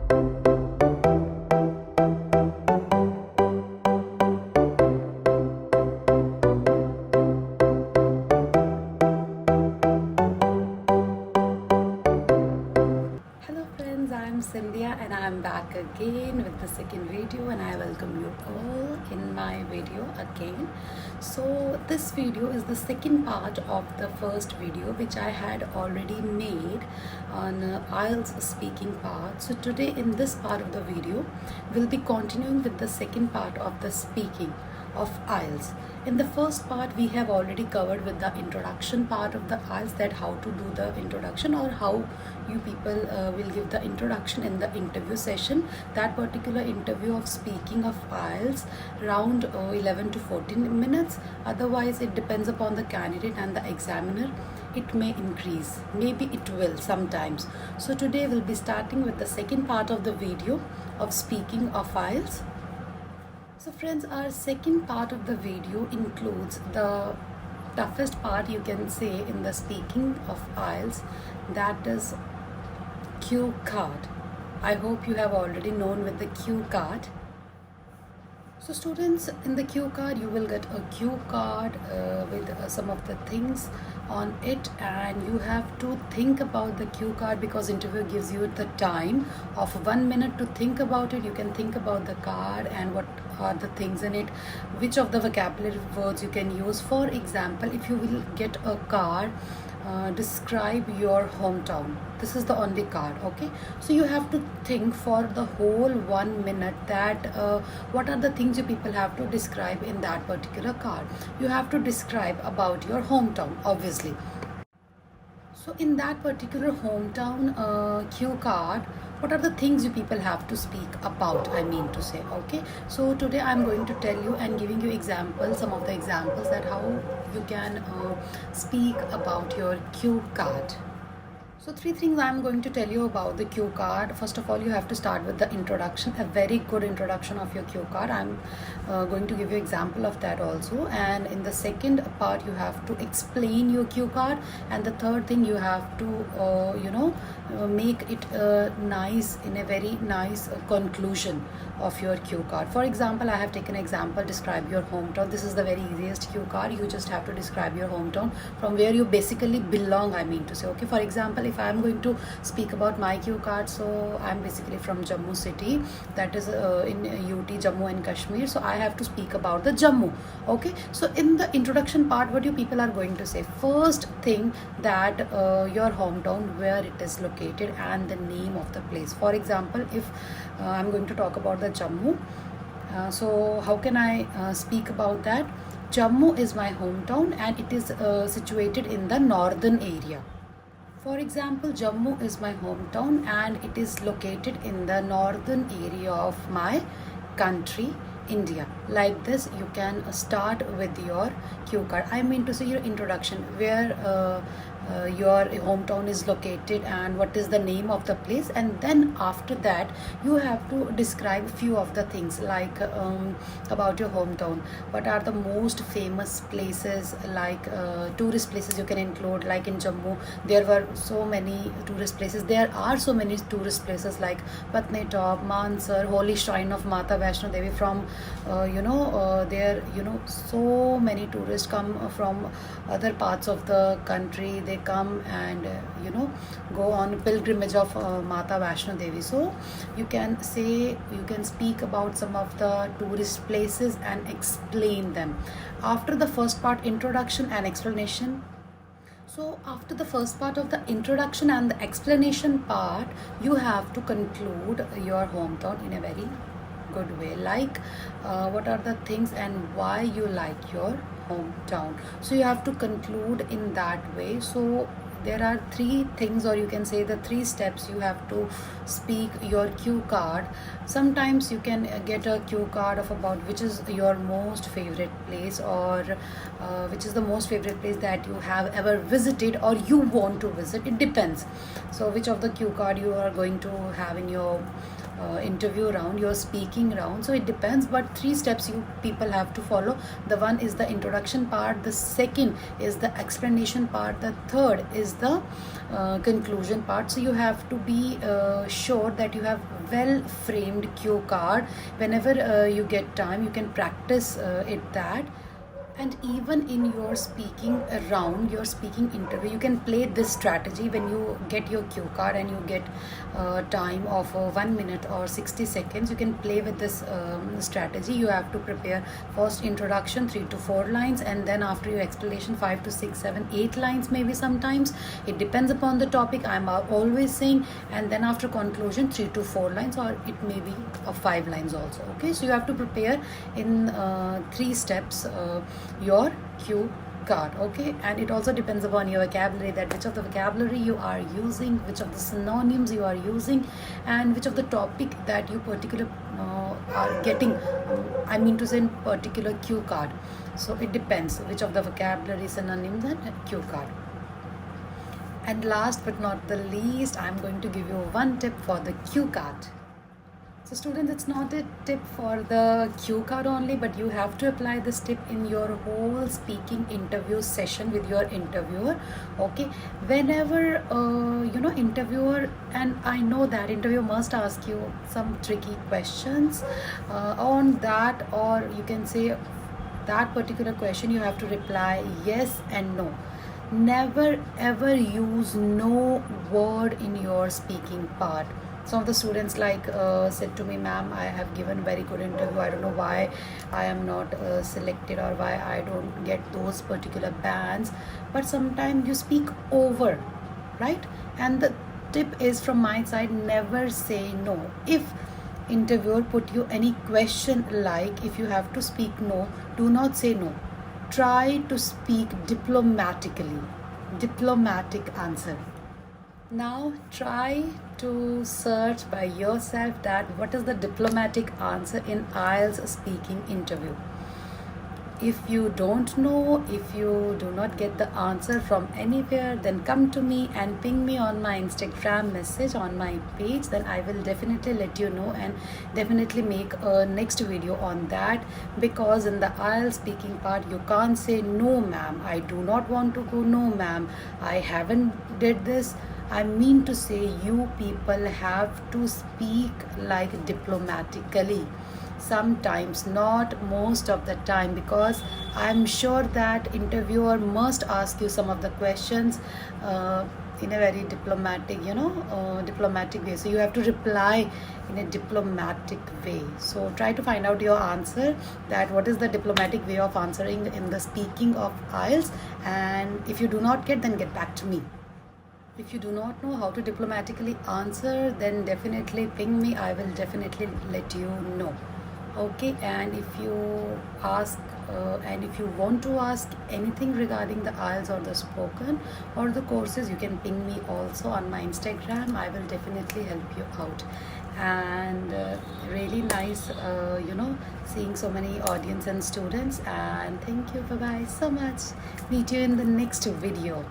Hello friends, I am Cynthia and I am back again with the second video, and I welcome you all in my video again. So this video is the second part of the first video which I had already made on IELTS speaking part. So today in this part of the video we'll be continuing with the second part of the speaking of IELTS. In the first part we have already covered with the introduction part of the IELTS, that how to do the introduction or how you people will give the introduction in the interview session. That particular interview of speaking of IELTS around 11 to 14 minutes. Otherwise it depends upon the candidate and the examiner. It may increase, maybe it will sometimes. So today we'll be starting with the second part of the video of speaking of IELTS. So friends, our second part of the video includes the toughest part, you can say, in the speaking of IELTS, that is cue card. I hope you have already known with the cue card. So students, in the cue card you will get a cue card with some of the things on it, and you have to think about the cue card because interview gives you the time of 1 minute to think about it. You can think about the card and what are the things in it, which of the vocabulary words you can use. For example, if you will get a card, describe your hometown, this is the only card, okay? So you have to think for the whole 1 minute that what are the things you people have to describe in that particular card. You have to describe about your hometown, obviously. So in that particular hometown cue card, what are the things you people have to speak about, I mean to say, okay? So today I'm going to tell you and giving you examples, some of the examples that how you can speak about your cue card. So 3 things I'm going to tell you about the cue card. First of all, you have to start with the introduction, a very good introduction of your cue card. I'm going to give you example of that also. And in the second part, you have to explain your cue card. And the third thing, you have to, make it nice, in a very nice conclusion of your cue card. For example, I have taken example, describe your hometown. This is the very easiest cue card. You just have to describe your hometown, from where you basically belong, I mean to say, okay? For example, if I'm going to speak about my cue card, so I'm basically from Jammu city, that is in UT, Jammu and Kashmir. So I have to speak about the Jammu, okay? So in the introduction part, what you people are going to say? First thing, that your hometown, where it is located, and the name of the place. For example, if I'm going to talk about the Jammu, so how can I speak about that? Jammu is my hometown and it is situated in the northern area. For example, Jammu is my hometown and it is located in the northern area of my country, India. Like this, you can start with your cue card. I mean to say your introduction, where your hometown is located and what is the name of the place, and then after that you have to describe few of the things like about your hometown. What are the most famous places, like tourist places you can include, like in Jammu there were so many tourist places. There are so many tourist places like Patni Top, Mansar, Holy Shrine of Mata Vaishno Devi. From there, so many tourists come from other parts of the country. They come and go on pilgrimage of Mata Vaishno Devi. So you can say, you can speak about some of the tourist places and explain them. After the first part, introduction and explanation. So after the first part of the introduction and the explanation part, you have to conclude your hometown in a very good way, like what are the things and why you like your hometown. So you have to conclude in that way. So there are 3 things, or you can say the 3 steps you have to speak your cue card. Sometimes you can get a cue card of about which is your most favorite place, or which is the most favorite place that you have ever visited or you want to visit. It depends. So which of the cue card you are going to have in your interview round, your speaking round. So it depends, but 3 steps you people have to follow. The one is the introduction part, the second is the explanation part, the third is the conclusion part. So you have to be sure that you have well framed cue card. Whenever you get time, you can practice it that. And even in your speaking round, your speaking interview, you can play this strategy. When you get your cue card and you get time of 1 minute or 60 seconds, you can play with this strategy. You have to prepare first introduction 3 to 4 lines, and then after your explanation 5 to 6 7 8 lines, maybe sometimes it depends upon the topic, I'm always saying. And then after conclusion 3 to 4 lines, or it may be 5 lines also. Okay, so you have to prepare in 3 steps your cue card. Okay, and it also depends upon your vocabulary, that which of the vocabulary you are using, which of the synonyms you are using, and which of the topic that you particular are getting, I mean to say, in particular cue card. So it depends which of the vocabulary, synonyms, and cue card. And last but not the least, I'm going to give you one tip for the cue card. So students, it's not a tip for the cue card only, but you have to apply this tip in your whole speaking interview session with your interviewer. Okay, whenever interviewer, and I know that interviewer must ask you some tricky questions on that, or you can say that particular question you have to reply yes and no. Never ever use no word in your speaking part. Some of the students said to me, ma'am, I have given very good interview, I don't know why I am not selected, or why I don't get those particular bands. But sometimes you speak over, right? And the tip is from my side, never say no. If interviewer put you any question, like if you have to speak no, do not say no. Try to speak diplomatically. Diplomatic answer. Now try to search by yourself that what is the diplomatic answer in IELTS speaking interview. If you don't know, if you do not get the answer from anywhere, then come to me and ping me on my Instagram message on my page. Then I will definitely let you know, and definitely make a next video on that. Because in the IELTS speaking part, you can't say no ma'am, I do not want to go, no ma'am, I haven't did this. I mean to say, you people have to speak like diplomatically. Sometimes, not most of the time, because I'm sure that interviewer must ask you some of the questions in a very diplomatic, diplomatic way. So you have to reply in a diplomatic way. So try to find out your answer, that what is the diplomatic way of answering in the speaking of IELTS. And if you do not get, then get back to me. If you do not know how to diplomatically answer, then definitely ping me. I will definitely let you know. Okay, and if you ask and if you want to ask anything regarding the IELTS or the spoken or the courses, you can ping me also on my Instagram. I will definitely help you out. And really nice seeing so many audience and students. And thank you, bye bye so much. Meet you in the next video.